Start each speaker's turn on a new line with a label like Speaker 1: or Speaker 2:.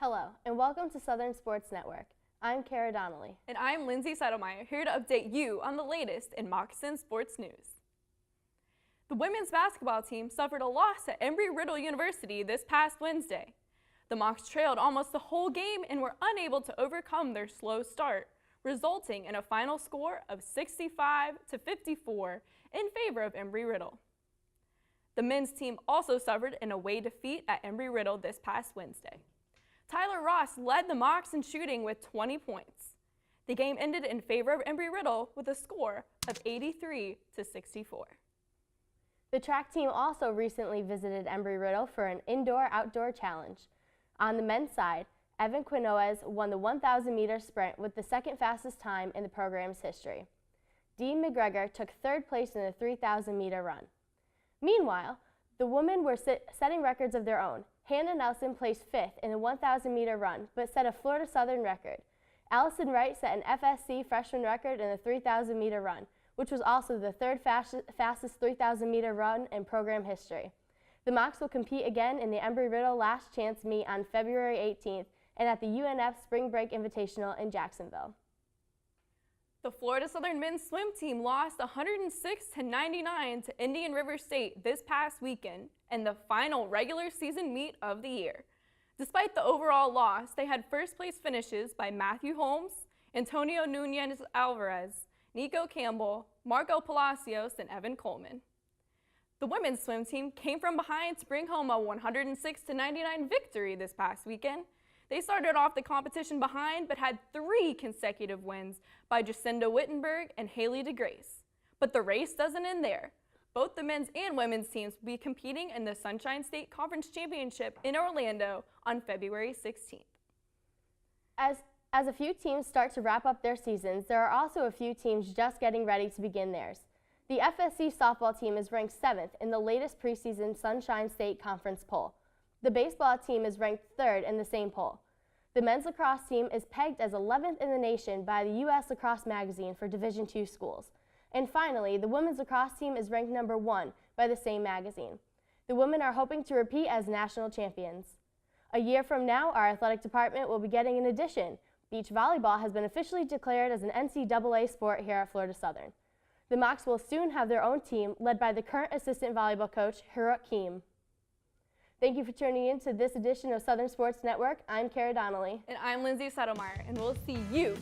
Speaker 1: Hello, and welcome to Southern Sports Network. I'm Kara Donnelly.
Speaker 2: And I'm Lindsay Settlemeyer, here to update you on the latest in Moccasin sports news. The women's basketball team suffered a loss at Embry-Riddle University this past Wednesday. The Mocs trailed almost the whole game and were unable to overcome their slow start, resulting in a final score of 65-54 in favor of Embry-Riddle. The men's team also suffered an away defeat at Embry-Riddle this past Wednesday. Tyler Ross led the Mocs in shooting with 20 points. The game ended in favor of Embry-Riddle with a score of 83-64.
Speaker 1: The track team also recently visited Embry-Riddle for an indoor-outdoor challenge. On the men's side, Evan Quinones won the 1,000-meter sprint with the second fastest time in the program's history. Dean McGregor took third place in the 3,000-meter run. Meanwhile, the women were setting records of their own. Hannah Nelson placed fifth in the 1,000-meter run, but set a Florida Southern record. Allison Wright set an FSC freshman record in the 3,000-meter run, which was also the third fastest 3,000-meter run in program history. The Mocs will compete again in the Embry-Riddle Last Chance meet on February 18th and at the UNF Spring Break Invitational in Jacksonville.
Speaker 2: The Florida Southern men's swim team lost 106-99 to Indian River State this past weekend in the final regular season meet of the year. Despite the overall loss, they had first place finishes by Matthew Holmes, Antonio Nunez Alvarez, Nico Campbell, Marco Palacios, and Evan Coleman. The women's swim team came from behind to bring home a 106-99 victory this past weekend. They started off the competition behind, but had 3 consecutive wins by Jacinda Wittenberg and Haley DeGrace. But the race doesn't end there. Both the men's and women's teams will be competing in the Sunshine State Conference Championship in Orlando on February 16th.
Speaker 1: As a few teams start to wrap up their seasons, there are also a few teams just getting ready to begin theirs. The FSC softball team is ranked 7th in the latest preseason Sunshine State Conference poll. The baseball team is ranked 3rd in the same poll. The men's lacrosse team is pegged as 11th in the nation by the U.S. Lacrosse Magazine for Division II schools. And finally, the women's lacrosse team is ranked number 1 by the same magazine. The women are hoping to repeat as national champions. A year from now, our athletic department will be getting an addition. Beach volleyball has been officially declared as an NCAA sport here at Florida Southern. The Mocs will soon have their own team led by the current assistant volleyball coach, Hirut Keem. Thank you for tuning in to this edition of Southern Sports Network. I'm Kara Donnelly.
Speaker 2: And I'm Lindsay Settlemeyer, and we'll see you